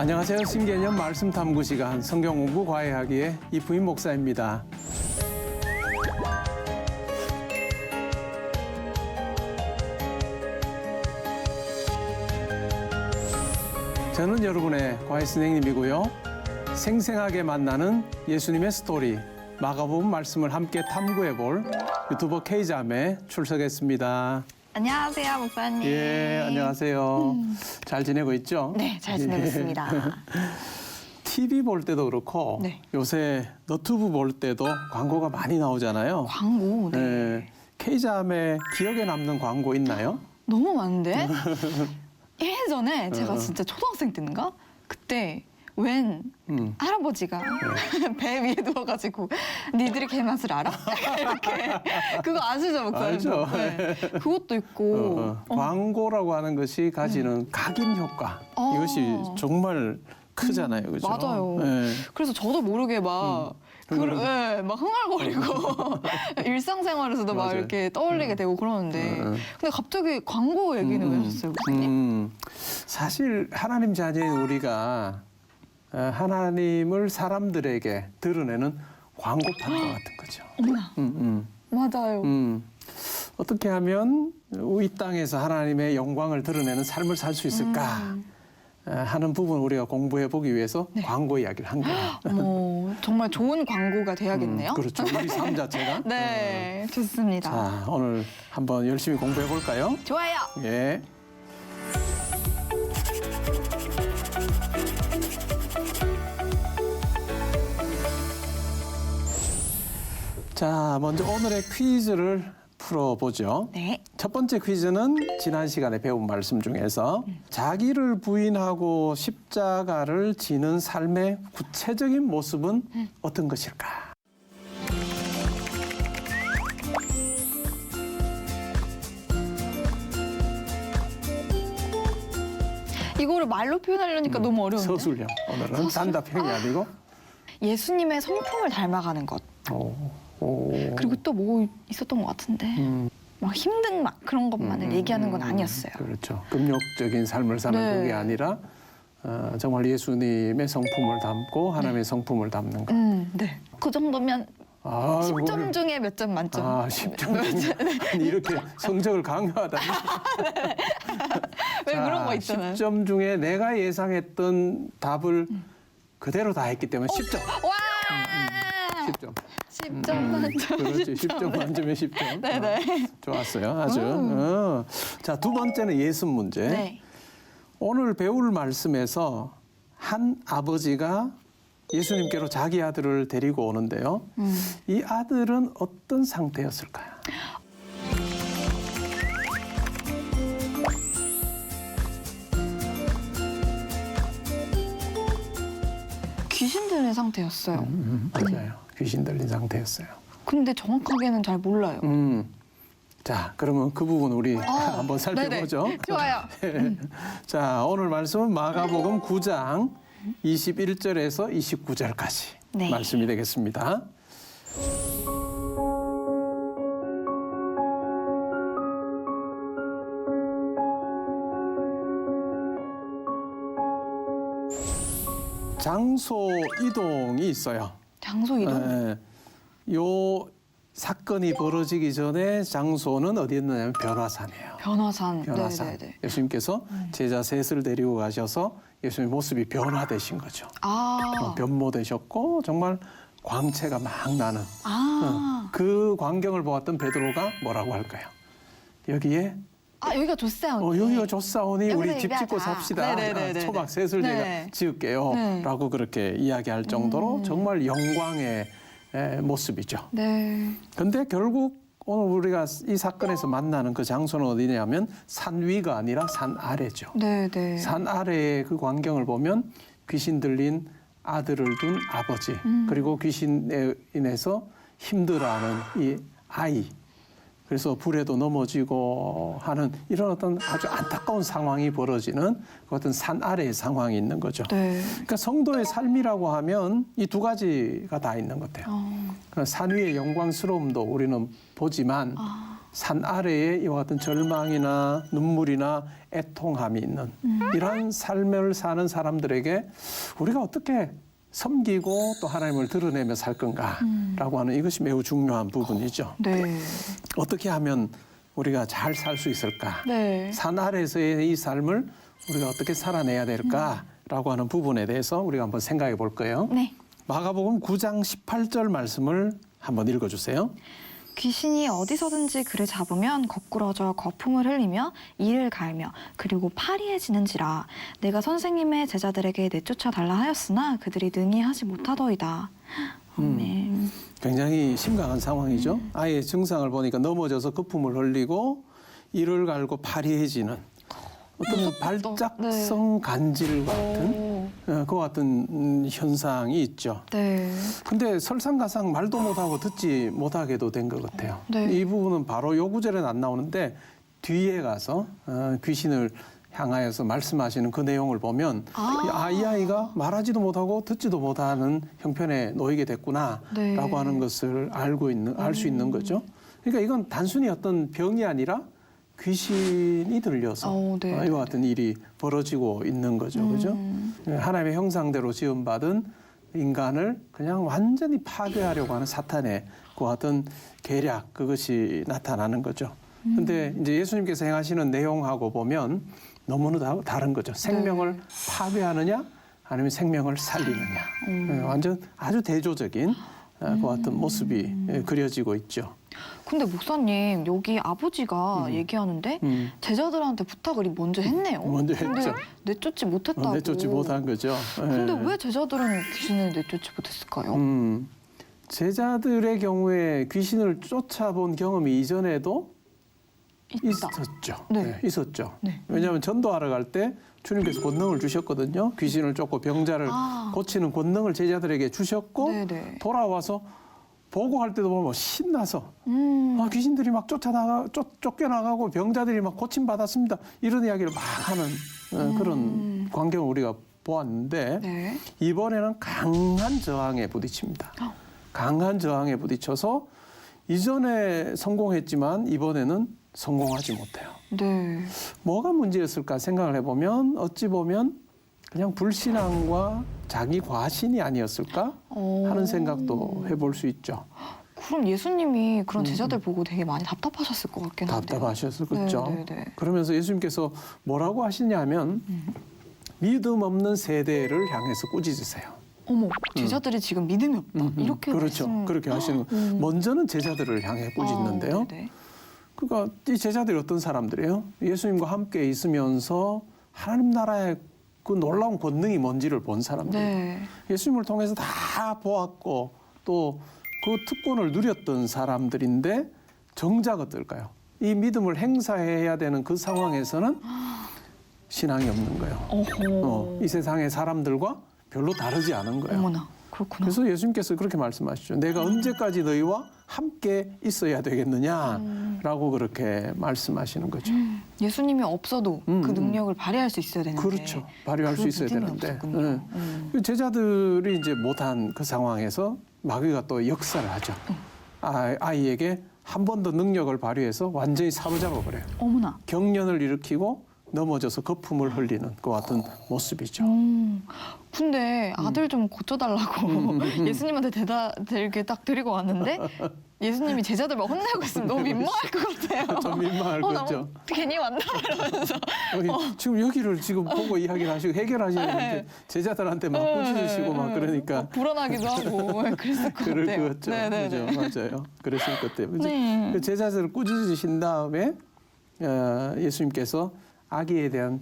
안녕하세요. 신개념 말씀 탐구 시간 성경 공부 과외하기의 이부임 목사입니다. 저는 여러분의 과외 선생님이고요. 생생하게 만나는 예수님의 스토리 마가복음 말씀을 함께 탐구해 볼 유튜버 K자매 출석했습니다. 안녕하세요, 목사님. 예, 안녕하세요. 잘 지내고 있죠? 네, 잘 지내고 예. 있습니다. TV 볼 때도 그렇고 네. 요새 너튜브 볼 때도 광고가 많이 나오잖아요. 광고, 네. 예, K자매 기억에 남는 광고 있나요? 너무 많은데? 예전에 제가 진짜 초등학생 때인가? 그때 웬 할아버지가 배 위에 누워가지고 니들이 개맛을 알아? 이렇게 그거 아시죠, 목사님? 알죠. 네. 그것도 있고 광고라고 하는 것이 가지는 각인 효과 이것이 정말 크잖아요, 그죠? 맞아요. 예. 그래서 저도 모르게 막 막 흥얼거리고 일상생활에서도 막 맞아요. 이렇게 떠올리게 되고 그러는데 근데 갑자기 광고 얘기는 왜 하셨어요, 목사님? 사실 하나님 자녀인 우리가 하나님을 사람들에게 드러내는 광고판 것 같은 거죠. 어머나. 맞아요. 어떻게 하면 이 땅에서 하나님의 영광을 드러내는 삶을 살 수 있을까 하는 부분 우리가 공부해 보기 위해서 광고 이야기를 한 거예요. 어머, 정말 좋은 광고가 돼야겠네요. 그렇죠. 우리 삶 자체가. 네, 좋습니다. 자, 오늘 한번 열심히 공부해 볼까요? 좋아요. 예. 자, 먼저 오늘의 퀴즈를 풀어보죠. 네. 첫 번째 퀴즈는 지난 시간에 배운 말씀 중에서 자기를 부인하고 십자가를 지는 삶의 구체적인 모습은 어떤 것일까? 이거를 말로 표현하려니까 너무 어려운데. 서술형. 오늘은 단답형이 아니고. 예수님의 성품을 닮아가는 것. 오. 그리고 또 뭐 있었던 것 같은데. 막 힘든 막 그런 것만을 얘기하는 건 아니었어요. 그렇죠. 금욕적인 삶을 사는 네. 그게 아니라 정말 예수님의 성품을 담고 하나님의 성품을 담는 것. 네. 그 정도면 10점 중에 몇 점 만점. 10점 중에. 아니, 이렇게 성적을 강요하다니. 왜 그런 거 있잖아요. 10점 중에 내가 예상했던 답을 그대로 다 했기 때문에 10점. 와! 10점. 10점 만점. 그렇지. 10점 만점에 10점. 네네. 좋았어요. 아주. 자, 두 번째는 예습 문제. 네. 오늘 배울 말씀에서 한 아버지가 예수님께로 자기 아들을 데리고 오는데요. 이 아들은 어떤 상태였을까요? 귀신 들린 상태였어요. 맞아요. 귀신 들린 상태였어요. 근데 정확하게는 잘 몰라요. 자, 그러면 그 부분 우리 한번 살펴보죠. 네네. 좋아요. 자, 오늘 말씀은 마가복음 9장 21절에서 29절까지 네. 말씀이 되겠습니다. 장소 이동이 있어요. 장소 이동? 예, 요 사건이 벌어지기 전에 장소는 어디였느냐면 변화산이에요. 변화산. 변화산. 네네네. 예수님께서 제자 셋을 데리고 가셔서 예수님의 모습이 변화되신 거죠. 변모되셨고 정말 광채가 막 나는 그 광경을 보았던 베드로가 뭐라고 할까요? 여기에 여기가 좋사오니. 여기가 좋사오니 우리 여기서 집 짓고 얘기하자. 삽시다. 네네네네. 초박 셋을 네. 내가 지을게요. 네. 라고 그렇게 이야기할 정도로 정말 영광의 모습이죠. 네. 근데 결국 오늘 우리가 이 사건에서 만나는 그 장소는 어디냐면 산 위가 아니라 산 아래죠. 네네. 산 아래의 그 광경을 보면 귀신 들린 아들을 둔 아버지 그리고 귀신에 인해서 힘들어하는 이 아이 그래서 불에도 넘어지고 하는 이런 어떤 아주 안타까운 상황이 벌어지는 그 어떤 산 아래의 상황이 있는 거죠. 네. 그러니까 성도의 삶이라고 하면 이 두 가지가 다 있는 것 같아요. 산 위의 영광스러움도 우리는 보지만 산 아래에 이와 같은 절망이나 눈물이나 애통함이 있는 이러한 삶을 사는 사람들에게 우리가 어떻게 섬기고 또 하나님을 드러내며 살 건가라고 하는 이것이 매우 중요한 부분이죠. 네. 어떻게 하면 우리가 잘 살 수 있을까? 네. 산 아래에서의 이 삶을 우리가 어떻게 살아내야 될까라고 하는 부분에 대해서 우리가 한번 생각해 볼 거예요. 네. 마가복음 9장 18절 말씀을 한번 읽어주세요. 귀신이 어디서든지 그를 잡으면 거꾸러져 거품을 흘리며 이를 갈며 그리고 파리해지는지라 내가 선생님의 제자들에게 내쫓아 달라 하였으나 그들이 능히 하지 못하더이다. 아멘. 굉장히 심각한 상황이죠. 아이의 증상을 보니까 넘어져서 거품을 흘리고 이를 갈고 파리해지는 어떤 무섭다. 발작성 간질 같은 그 같은 현상이 있죠. 네. 근데 설상가상 말도 못하고 듣지 못하게도 된 것 같아요. 네. 이 부분은 바로 요 구절에는 안 나오는데 뒤에 가서 귀신을 향하여서 말씀하시는 그 내용을 보면 이 아이가 말하지도 못하고 듣지도 못하는 형편에 놓이게 됐구나라고 네. 하는 것을 알 수 있는 거죠. 그러니까 이건 단순히 어떤 병이 아니라 귀신이 들려서 네. 이와 같은 일이 벌어지고 있는 거죠. 그죠? 하나님의 형상대로 지음받은 인간을 그냥 완전히 파괴하려고 하는 사탄의 그 같은 계략, 그것이 나타나는 거죠. 근데 이제 예수님께서 행하시는 내용하고 보면 너무나 다른 거죠. 생명을 파괴하느냐, 아니면 생명을 살리느냐. 완전 아주 대조적인 그 같은 모습이 그려지고 있죠. 근데 목사님 여기 아버지가 얘기하는데 제자들한테 부탁을 먼저 했네요. 먼저 근데 했죠. 내쫓지 못했다고. 내쫓지 못한 거죠. 근데 예. 왜 제자들은 귀신을 내쫓지 못했을까요? 제자들의 경우에 귀신을 쫓아본 경험이 이전에도 있다. 있었죠. 네. 네, 있었죠. 네. 왜냐하면 전도하러 갈 때 주님께서 권능을 주셨거든요. 귀신을 쫓고 병자를 고치는 권능을 제자들에게 주셨고 네네. 돌아와서 보고할 때도 보면 신나서 귀신들이 막 쫓겨나가고 병자들이 막 고침받았습니다. 이런 이야기를 막 하는 그런 광경을 우리가 보았는데 네. 이번에는 강한 저항에 부딪힙니다. 강한 저항에 부딪혀서 이전에 성공했지만 이번에는 성공하지 못해요. 네. 뭐가 문제였을까 생각을 해보면 어찌 보면 그냥 불신앙과 자기 과신이 아니었을까 하는 생각도 해볼 수 있죠. 그럼 예수님이 그런 제자들 보고 되게 많이 답답하셨을 것 같긴 한데요. 답답하셨을 거죠. 네, 네, 네. 그러면서 예수님께서 뭐라고 하시냐면 믿음 없는 세대를 향해서 꾸짖으세요. 어머, 제자들이 지금 믿음이 없다. 이렇게 그렇죠. 말씀- 그렇게 하시는 거. 먼저는 제자들을 향해 꾸짖는데요. 네네. 그러니까 이 제자들이 어떤 사람들이에요? 예수님과 함께 있으면서 하나님 나라의 그 놀라운 권능이 뭔지를 본 사람들. 네. 예수님을 통해서 다 보았고 또 그 특권을 누렸던 사람들인데 정작 어떨까요? 이 믿음을 행사해야 되는 그 상황에서는 신앙이 없는 거예요. 어허. 이 세상의 사람들과 별로 다르지 않은 거예요. 어머나, 그렇구나. 그래서 예수님께서 그렇게 말씀하시죠. 내가 언제까지 너희와 함께 있어야 되겠느냐라고 그렇게 말씀하시는 거죠. 예수님이 없어도 그 능력을 발휘할 수 있어야 되는데. 그렇죠. 발휘할 그 수 있어야 믿음이 되는데. 없었군요. 그 제자들이 이제 못한 그 상황에서 마귀가 또 역사를 하죠. 아이에게 한 번 더 능력을 발휘해서 완전히 사로잡아 버려요. 어머나. 경련을 일으키고 넘어져서 거품을 흘리는 그 같은 모습이죠. 근데 아들 좀 고쳐달라고 예수님한테 이렇게 딱 드리고 왔는데 예수님이 제자들 막 혼내고 있으면 너무 민망할 것 같아요. 좀 민망할 나 거죠. 괜히 왔나 이러면서. 지금 여기를 지금 보고 이야기를 하시고 해결하시는데 제자들한테 막 꾸짖으시고 막 그러니까 불안하기도 하고 그랬을 것 그럴 같아요. 것 같죠. 네네네. 그죠? 맞아요. 그랬을 것 같아요. 그죠? 네. 그 제자들을 꾸짖으신 다음에 예수님께서 아이에 대한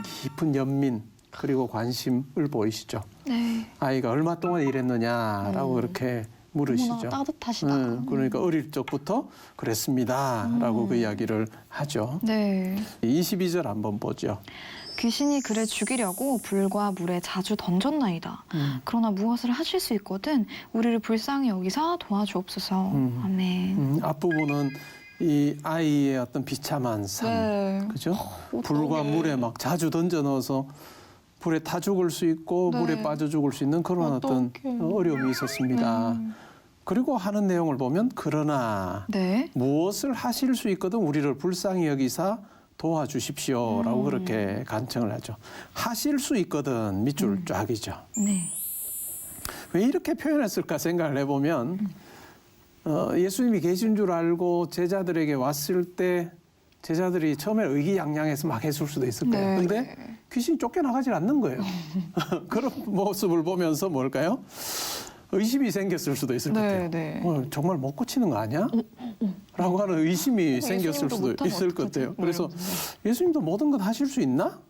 깊은 연민 그리고 관심을 보이시죠. 네. 아이가 얼마 동안 일했느냐라고 그렇게 물으시죠. 어머나, 따뜻하시다. 그러니까 어릴 적부터 그랬습니다라고 그 이야기를 하죠. 네. 22절 한번 보죠. 귀신이 그를 죽이려고 불과 물에 자주 던졌나이다. 그러나 무엇을 하실 수 있거든 우리를 불쌍히 여기사 도와주옵소서. 아멘. 앞부분은 이 아이의 어떤 비참한 삶, 네. 그죠? 불과 물에 막 자주 던져 넣어서 불에 타 죽을 수 있고 네. 물에 빠져 죽을 수 있는 그런 어떤 어떡해. 어려움이 있었습니다. 그리고 하는 내용을 보면 그러나 네. 무엇을 하실 수 있거든 우리를 불쌍히 여기사 도와주십시오라고 그렇게 간청을 하죠. 하실 수 있거든 밑줄 쫙이죠. 네. 왜 이렇게 표현했을까 생각을 해보면 예수님이 계신 줄 알고 제자들에게 왔을 때 제자들이 처음에 의기양양해서 막 했을 수도 있을 거예요. 네. 근데 귀신이 쫓겨나가질 않는 거예요. 그런 모습을 보면서 뭘까요? 의심이 생겼을 수도 있을 것 같아요. 네. 정말 못 고치는 거 아니야? 라고 하는 의심이 생겼을 예수님도 수도 못하면 있을 것 어떡하지? 같아요. 그래서 이러면서. 예수님도 모든 것 하실 수 있나?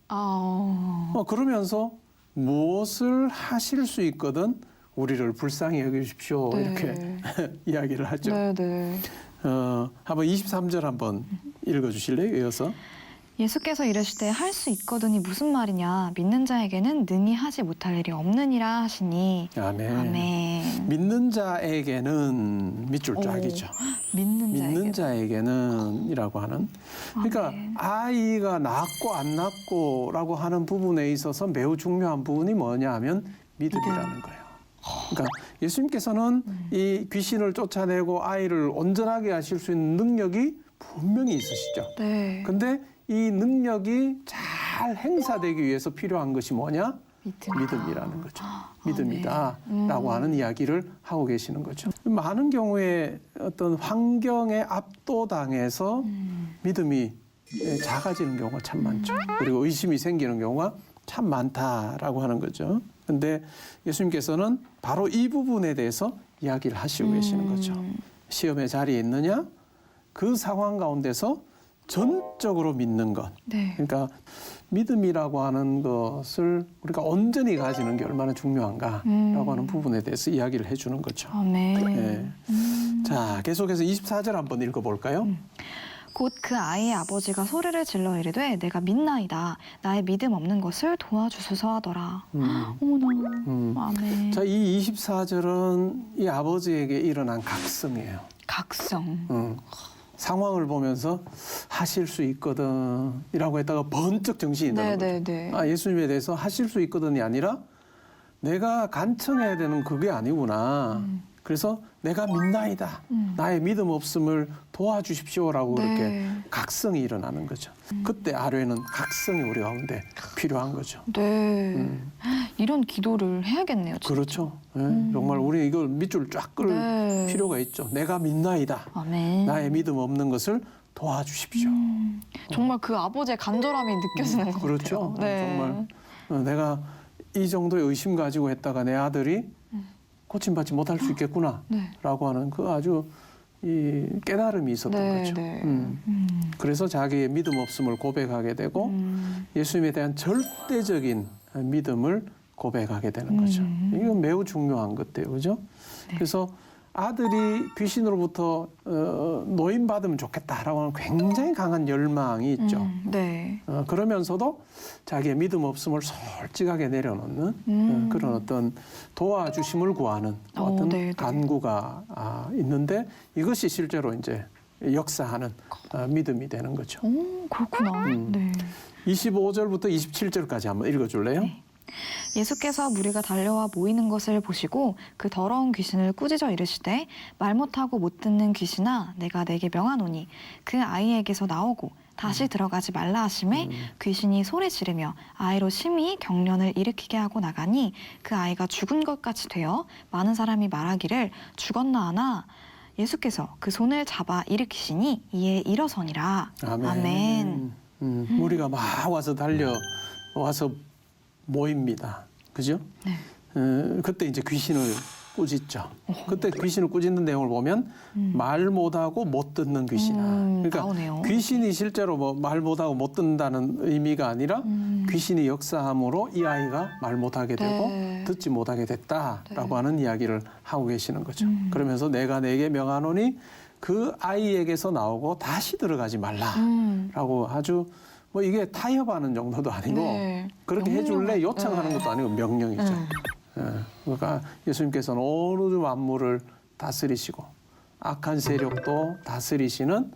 그러면서 무엇을 하실 수 있거든 우리를 불쌍히 여기십시오. 네. 이렇게 이야기를 하죠. 네. 한번 23절 한번 읽어주실래요? 이어서. 예수께서 이르시되 할 수 있거든이 무슨 말이냐 믿는 자에게는 능히 하지 못할 일이 없느니라 하시니 아멘. 아멘. 믿는 자에게는 밑줄 쫙이죠. 믿는 자에게는 이라고 하는. 그러니까 아멘. 아이가 낳고 안 낳고라고 하는 부분에 있어서 매우 중요한 부분이 뭐냐 하면 믿음이라는 거예요. 그러니까 예수님께서는 이 귀신을 쫓아내고 아이를 온전하게 하실 수 있는 능력이 분명히 있으시죠. 네. 근데 이 능력이 잘 행사되기 위해서 필요한 것이 뭐냐? 믿음이라는 거죠. 믿음이다라고 하는 이야기를 하고 계시는 거죠. 많은 경우에 어떤 환경에 압도당해서 믿음이 작아지는 경우가 참 많죠. 그리고 의심이 생기는 경우가 참 많다라고 하는 거죠. 근데 예수님께서는 바로 이 부분에 대해서 이야기를 하시고 계시는 거죠. 시험의 자리에 있느냐? 그 상황 가운데서 전적으로 믿는 것. 네. 그러니까 믿음이라고 하는 것을 우리가 온전히 가지는 게 얼마나 중요한가라고 하는 부분에 대해서 이야기를 해주는 거죠. 아멘. 네. 자, 계속해서 24절 한번 읽어볼까요? 곧 그 아이의 아버지가 소리를 질러 이르되 내가 믿나이다. 나의 믿음 없는 것을 도와주소서 하더라. 어머나. 아멘. 자, 이 24절은 이 아버지에게 일어난 각성이에요. 각성. 상황을 보면서 하실 수 있거든 이라고 했다가 번쩍 정신이 나는 거죠. 네. 예수님에 대해서 하실 수 있거든이 아니라 내가 간청해야 되는 그게 아니구나. 그래서 내가 믿나이다. 나의 믿음 없음을 도와주십시오라고 네. 그렇게 각성이 일어나는 거죠. 그때 아뢰는 각성이 우리 가운데 필요한 거죠. 네. 이런 기도를 해야겠네요. 진짜. 그렇죠. 정말 우리 이걸 밑줄 쫙 끌 네. 필요가 있죠. 내가 믿나이다. 아멘. 나의 믿음 없는 것을 도와주십시오. 정말 그 아버지의 간절함이 느껴지는 것 그렇죠. 같아요. 네. 정말 내가 이 정도의 의심 가지고 했다가 내 아들이 고침받지 못할 수 있겠구나라고 네. 하는 그 아주 이 깨달음이 있었던 거죠. 그래서 자기의 믿음 없음을 고백하게 되고 예수님에 대한 절대적인 믿음을 고백하게 되는 거죠. 이건 매우 중요한 것들이에요, 그죠? 네. 그래서 아들이 귀신으로부터 노임받으면 좋겠다라고 하는 굉장히 강한 열망이 있죠. 네. 그러면서도 자기의 믿음 없음을 솔직하게 내려놓는 그런 어떤 도와주심을 구하는 어떤 네. 간구가 있는데 이것이 실제로 이제 역사하는 믿음이 되는 거죠. 그렇구나. 네. 25절부터 27절까지 한번 읽어줄래요? 네. 예수께서 무리가 달려와 모이는 것을 보시고 그 더러운 귀신을 꾸짖어 이르시되 말 못하고 못 듣는 귀신아 내가 내게 명하노니 그 아이에게서 나오고 다시 들어가지 말라 하심에 귀신이 소리 지르며 아이로 심히 경련을 일으키게 하고 나가니 그 아이가 죽은 것 같이 되어 많은 사람이 말하기를 죽었나 하나 예수께서 그 손을 잡아 일으키시니 이에 일어서니라. 아멘. 무리가 막 달려와서 모입니다. 그죠? 네. 그때 이제 귀신을 꾸짖죠. 그때 귀신을 꾸짖는 내용을 보면 말 못하고 못 듣는 귀신아. 그러니까 나오네요. 귀신이 실제로 뭐 말 못하고 못 듣는다는 의미가 아니라 귀신이 역사함으로 이 아이가 말 못하게 되고 네. 듣지 못하게 됐다라고 네. 하는 이야기를 하고 계시는 거죠. 그러면서 내가 내게 명하노니 그 아이에게서 나오고 다시 들어가지 말라라고 아주 뭐 이게 타협하는 정도도 아니고 네. 그렇게 해줄래 요청하는 것도 아니고 명령이죠. 그러니까 예수님께서는 온 우주 만물을 다스리시고 악한 세력도 다스리시는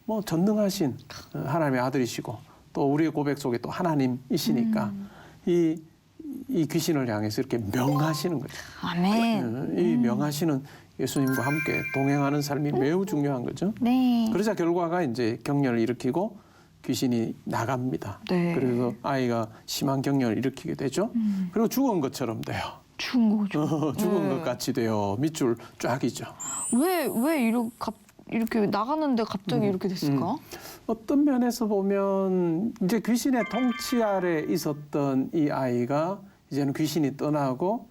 뭐 전능하신 하나님의 아들이시고 또 우리의 고백 속에 또 하나님이시니까 이 이 귀신을 향해서 이렇게 명하시는 거죠. 아멘. 이 명하시는 예수님과 함께 동행하는 삶이 매우 중요한 거죠. 네. 그러자 결과가 이제 경련을 일으키고 귀신이 나갑니다. 네. 그래서 아이가 심한 경련을 일으키게 되죠. 그리고 죽은 것처럼 돼요. 죽은 거죠. 죽은 것 같이 돼요. 밑줄 쫙이죠. 왜 이렇게 나가는데 갑자기 이렇게 됐을까? 어떤 면에서 보면 이제 귀신의 통치 아래 있었던 이 아이가 이제는 귀신이 떠나고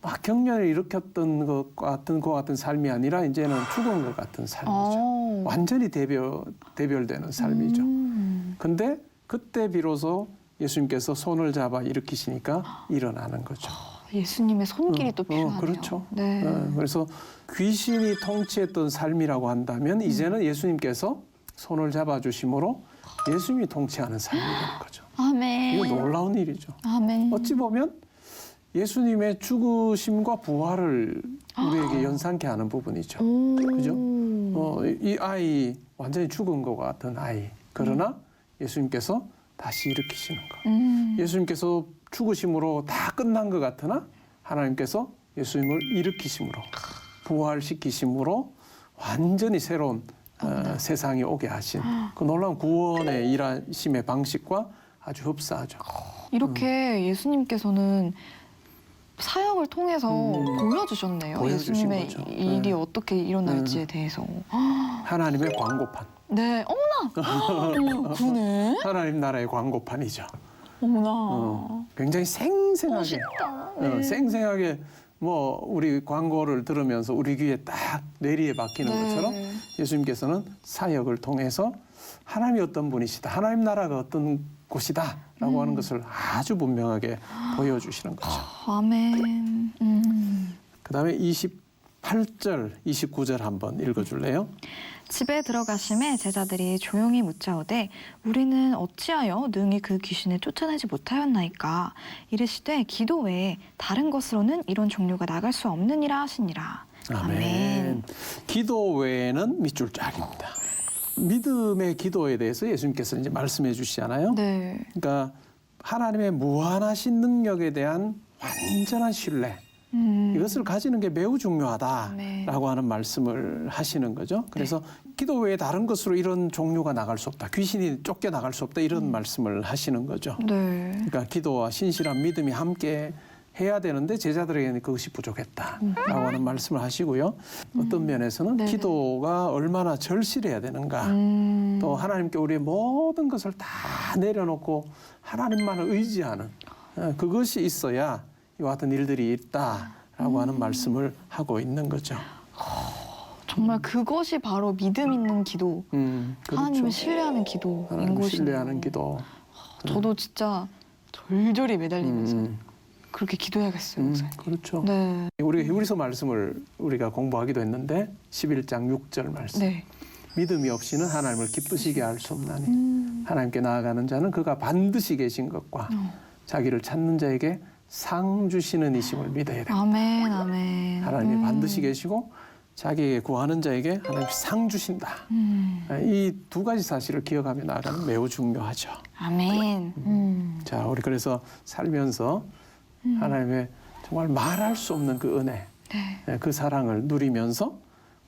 막 경련을 일으켰던 것 같은 삶이 아니라 이제는 죽은 것 같은 삶이죠. 완전히 대별되는 삶이죠. 근데 그때 비로소 예수님께서 손을 잡아 일으키시니까 일어나는 거죠. 예수님의 손길이 또 필요하네요. 그렇죠. 네. 그래서 귀신이 통치했던 삶이라고 한다면 이제는 예수님께서 손을 잡아주심으로 예수님이 통치하는 삶이 되는 거죠. 아멘. 이거 놀라운 일이죠. 아멘. 어찌 보면 예수님의 죽으심과 부활을 우리에게 연상케 하는 부분이죠. 그죠? 이 아이 완전히 죽은 것 같은 아이. 그러나 예수님께서 다시 일으키시는 것. 예수님께서 죽으심으로 다 끝난 것 같으나 하나님께서 예수님을 일으키심으로 부활시키심으로 완전히 새로운 세상이 오게 하신 그 놀라운 구원의 일하심의 방식과 아주 흡사하죠. 이렇게 예수님께서는 사역을 통해서 보여주셨네요. 보여주신 예수님의 거죠. 일이 어떻게 일어날지에 대해서. 하나님의 광고판. 네, 어머나. 그러네. 하나님 나라의 광고판이죠. 어머나. 굉장히 생생하게, 멋있다. 네. 생생하게 뭐 우리 광고를 들으면서 우리 귀에 딱 뇌리에 박히는 네. 것처럼 예수님께서는 사역을 통해서 하나님이 어떤 분이시다, 하나님 나라가 어떤 곳이다라고 하는 것을 아주 분명하게 보여주시는 거죠. 아멘. 그다음에 28절, 29절 한번 읽어줄래요? 집에 들어가심에 제자들이 조용히 묻자오되 우리는 어찌하여 능히 그 귀신을 쫓아내지 못하였나이까 이르시되 기도 외에 다른 것으로는 이런 종류가 나갈 수 없느니라 하시니라. 아멘. 기도 외에는 밑줄 쫙입니다. 믿음의 기도에 대해서 예수님께서 이제 말씀해 주시잖아요. 네. 그러니까 하나님의 무한하신 능력에 대한 완전한 신뢰. 이것을 가지는 게 매우 중요하다라고 네. 하는 말씀을 하시는 거죠. 그래서 기도 외에 다른 것으로 이런 종류가 나갈 수 없다. 귀신이 쫓겨 나갈 수 없다. 이런 말씀을 하시는 거죠. 네. 그러니까 기도와 신실한 믿음이 함께 해야 되는데 제자들에게는 그것이 부족했다라고 하는 말씀을 하시고요. 어떤 면에서는 네네. 기도가 얼마나 절실해야 되는가. 또 하나님께 우리의 모든 것을 다 내려놓고 하나님만을 의지하는 그것이 있어야 이와 같은 일들이 있다라고 하는 말씀을 하고 있는 거죠. 정말 그것이 바로 믿음 있는 기도, 그렇죠. 하나님을 신뢰하는 기도인 하나님을 것이네요. 신뢰하는 기도. 저도 진짜 절절히 매달리면서 그렇게 기도해야겠어요. 목사님. 그렇죠. 네. 우리 히브리서 말씀을 우리가 공부하기도 했는데 11장 6절 말씀. 네. 믿음이 없이는 하나님을 기쁘시게 할 수 없나니 하나님께 나아가는 자는 그가 반드시 계신 것과 자기를 찾는 자에게 상 주시는 이심을 믿어야 됩니다. 아멘, 아멘. 하나님이 반드시 계시고 자기에게 구하는 자에게 하나님이 상 주신다. 이 두 가지 사실을 기억하며 나아가는 매우 중요하죠. 아멘. 자, 우리 그래서 살면서 하나님의 정말 말할 수 없는 그 은혜, 네. 그 사랑을 누리면서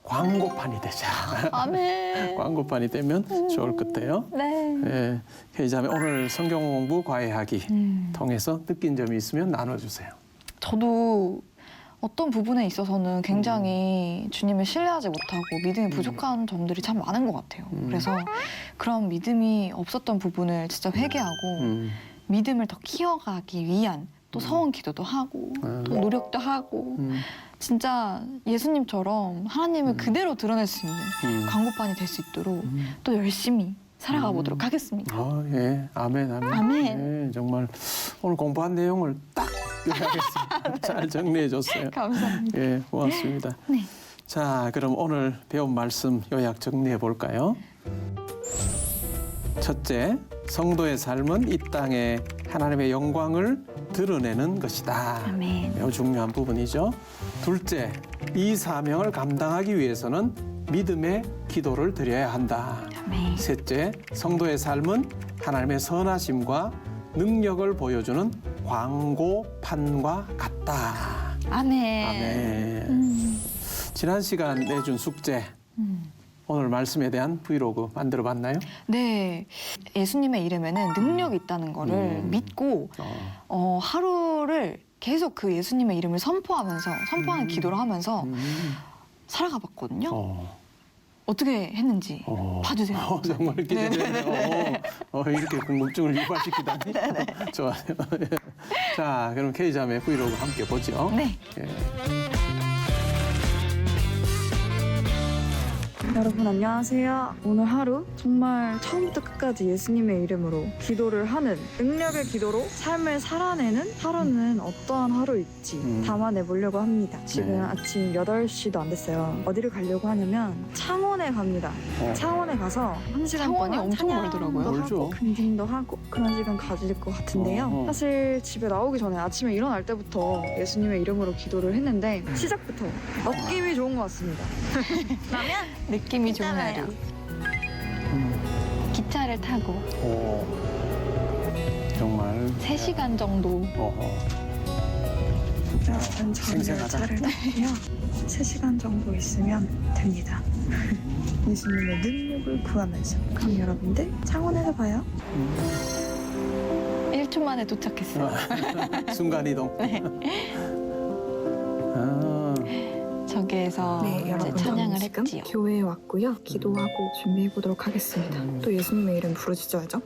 광고판이 되자. 아멘. 광고판이 되면 좋을 것 같아요. 네. 예, 회의자매 오늘 성경 공부 과외하기 통해서 느낀 점이 있으면 나눠주세요. 저도 어떤 부분에 있어서는 굉장히 주님을 신뢰하지 못하고 믿음이 부족한 점들이 참 많은 것 같아요. 그래서 그런 믿음이 없었던 부분을 진짜 회개하고 믿음을 더 키워가기 위한 또 서원 기도도 하고 또 노력도 하고 진짜 예수님처럼 하나님을 그대로 드러낼 수 있는 광고판이 될 수 있도록 또 열심히 살아가 보도록 하겠습니다. 예, 아멘, 아멘. 아멘. 예, 정말 오늘 공부한 내용을 딱 요약했습니다. 잘 정리해줬어요. 감사합니다. 예, 고맙습니다. 네. 자, 그럼 오늘 배운 말씀 요약 정리해 볼까요? 첫째, 성도의 삶은 이 땅에 하나님의 영광을 드러내는 것이다. 아멘. 매우 중요한 부분이죠. 둘째, 이 사명을 감당하기 위해서는 믿음의 기도를 드려야 한다. 아멘. 셋째, 성도의 삶은 하나님의 선하심과 능력을 보여주는 광고판과 같다. 아멘. 아멘. 지난 시간 내준 숙제, 오늘 말씀에 대한 브이로그 만들어봤나요? 네, 예수님의 이름에는 능력이 있다는 거를 믿고 하루를 계속 그 예수님의 이름을 선포하는 기도를 하면서 살아가 봤거든요. 어떻게 했는지 봐주세요. 정말 기대되네요. 이렇게 궁금증을 유발시키다니. 좋아요. 자, 그럼 K자매 브이로그 함께 보죠. 네. 예. 여러분 안녕하세요. 오늘 하루 정말 처음부터 끝까지 예수님의 이름으로 기도를 하는 능력의 기도로 삶을 살아내는 하루는 어떠한 하루일지 담아내 보려고 합니다. 지금 네. 아침 8시도 안 됐어요. 어디를 가려고 하냐면 창원에 갑니다. 창원에 가서 1시간 창원이 동안 엄청 찬양도 멀더라고요. 멀죠. 하고 근진도 하고 그런 시간 가질 것 같은데요. 사실 집에 나오기 전에 아침에 일어날 때부터 예수님의 이름으로 기도를 했는데 시작부터 느낌이 좋은 것 같습니다. 그러면 느낌이 좋은 이따가요. 하루. 기차를 타고 정말. 3시간 정도. 저는 생생하다. 차를 타고요. 3시간 정도 있으면 됩니다. 예수님의 능력을 구하면서. 그럼 여러분들 창원에서 봐요. 1초 만에 도착했어요. 순간이동. 네. 저기에서 네, 이제 여러분 찬양을 지금 했지요. 교회에 왔고요. 기도하고 준비해 보도록 하겠습니다. 또 예수님의 이름 부르짖어야죠.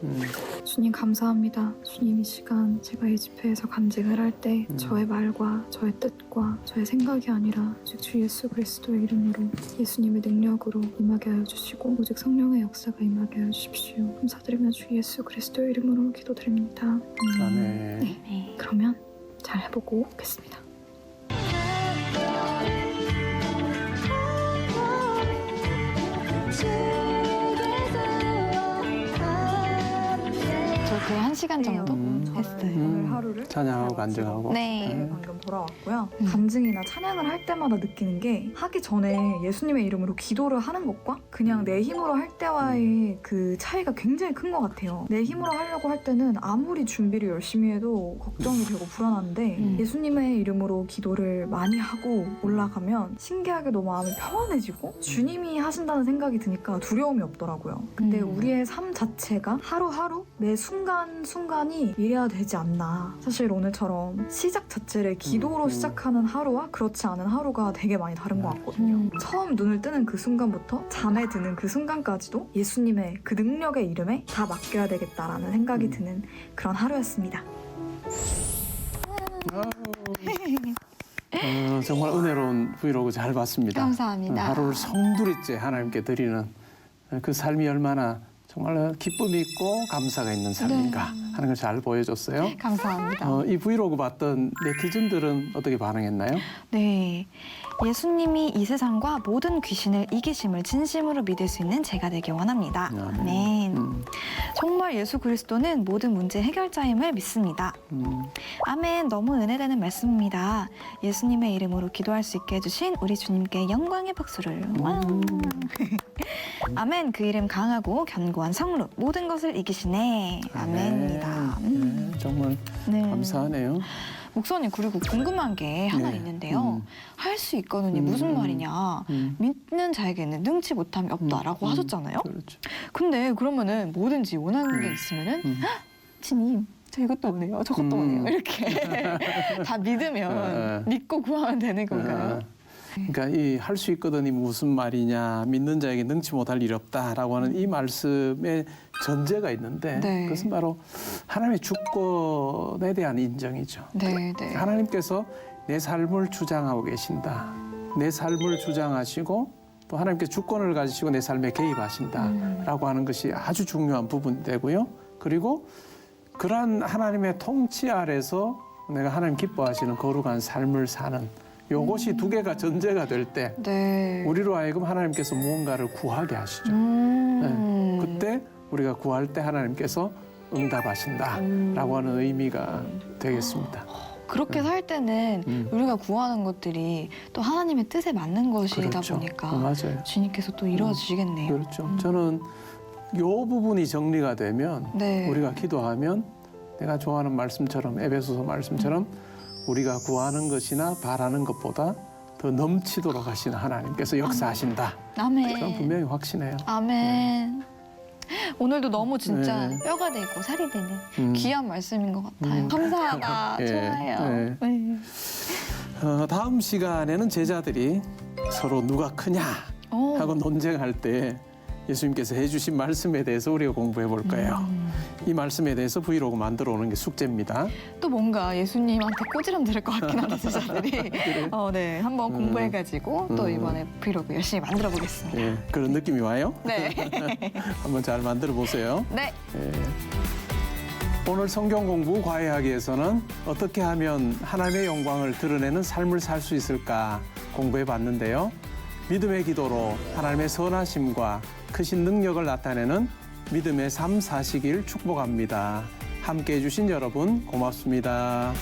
주님 감사합니다. 주님 이 시간 제가 이 집회에서 간증을 할 때 저의 말과 저의 뜻과 저의 생각이 아니라 오직 주 예수 그리스도의 이름으로 예수님의 능력으로 임하게 하여 주시고 오직 성령의 역사가 임하게 하여 주십시오. 감사드리며 주 예수 그리스도의 이름으로 기도드립니다. 아멘. 네. 그러면 잘 해보고 오겠습니다. 저 그 1시간 정도 했어요. 오늘 하루를 찬양하고 간증하고. 네. 방금 돌아왔고요. 간증이나 찬양을 할 때마다 느끼는 게 하기 전에 예수님의 이름으로 기도를 하는 것과 그냥 내 힘으로 할 때와의 그 차이가 굉장히 큰 것 같아요. 내 힘으로 하려고 할 때는 아무리 준비를 열심히 해도 걱정이 되고 불안한데 예수님의 이름으로 기도를 많이 하고 올라가면 신기하게도 마음이 평안해지고 주님이 하신다는 생각이 드니까 두려움이 없더라고요. 근데 우리의 삶 자체가 하루하루 매 순간순간이 이래야 되지 않나. 사실 오늘처럼 시작 자체를 기도로 시작하는 하루와 그렇지 않은 하루가 되게 많이 다른 것 같거든요. 처음 눈을 뜨는 그 순간부터 잠에 드는 그 순간까지도 예수님의 그 능력의 이름에 다 맡겨야 되겠다라는 생각이 드는 그런 하루였습니다. 정말 은혜로운 브이로그 잘 봤습니다. 감사합니다. 하루를 성두리째 하나님께 드리는 그 삶이 얼마나 정말 기쁨이 있고 감사가 있는 삶인가 하는 걸 잘 보여줬어요. 감사합니다. 이 브이로그 봤던 네티즌들은 어떻게 반응했나요? 네. 예수님이 이 세상과 모든 귀신을 이기심을 진심으로 믿을 수 있는 제가 되길 원합니다. 아멘. 정말 예수 그리스도는 모든 문제 해결자임을 믿습니다. 아멘. 너무 은혜되는 말씀입니다. 예수님의 이름으로 기도할 수 있게 해주신 우리 주님께 영광의 박수를. 와. 아멘. 그 이름 강하고 견고한 성루 모든 것을 이기시네. 아멘입니다. 네, 정말 네. 감사하네요. 목사님 그리고 궁금한 게 하나 네. 있는데요. 할 수 있거든요. 무슨 말이냐. 믿는 자에게는 능치 못함이 없다라고 하셨잖아요. 그렇죠. 근데 그러면은 뭐든지 원하는 게 있으면은 주님 저 이것도 원해요. 저것도 원해요. 이렇게 다 믿으면 믿고 구하면 되는 건가요? 그러니까 이 할 수 있거든이 무슨 말이냐, 믿는 자에게 능치 못할 일이 없다라고 하는 이 말씀에 전제가 있는데 네. 그것은 바로 하나님의 주권에 대한 인정이죠. 네, 네. 하나님께서 내 삶을 주장하고 계신다. 내 삶을 주장하시고 또 하나님께서 주권을 가지시고 내 삶에 개입하신다라고 하는 것이 아주 중요한 부분이 되고요. 그리고 그러한 하나님의 통치 아래서 내가 하나님 기뻐하시는 거룩한 삶을 사는 요것이 두 개가 전제가 될 때 네. 우리로 하여금 하나님께서 무언가를 구하게 하시죠. 네. 그때 우리가 구할 때 하나님께서 응답하신다라고 하는 의미가 되겠습니다. 그렇게 살 때는 우리가 구하는 것들이 또 하나님의 뜻에 맞는 것이다 그렇죠. 보니까 맞아요. 주님께서 또 이루어지시겠네요. 그렇죠. 저는 요 부분이 정리가 되면 네. 우리가 기도하면 내가 좋아하는 말씀처럼 에베소서 말씀처럼 우리가 구하는 것이나 바라는 것보다 더 넘치도록 하시는 하나님께서 역사하신다. 그럼 아멘. 분명히 확신해요. 아멘. 오늘도 너무 진짜 네. 뼈가 되고 살이 되는 귀한 말씀인 것 같아요. 감사하다. 예, 좋아해요. 예. 네. 다음 시간에는 제자들이 서로 누가 크냐 오. 하고 논쟁할 때 예수님께서 해주신 말씀에 대해서 우리가 공부해 볼 거예요. 이 말씀에 대해서 브이로그 만들어 오는 게 숙제입니다. 또 뭔가 예수님한테 꼬지람 들을 것 같긴 한데 제자들이 네, 한번 공부해가지고 또 이번에 브이로그 열심히 만들어 보겠습니다. 예, 그런 느낌이 와요? 네. 한번 잘 만들어 보세요. 네. 예. 오늘 성경 공부 과외하기에서는 어떻게 하면 하나님의 영광을 드러내는 삶을 살 수 있을까 공부해 봤는데요. 믿음의 기도로 하나님의 선하심과 크신 능력을 나타내는 믿음의 삶 사시길 축복합니다. 함께해 주신 여러분 고맙습니다.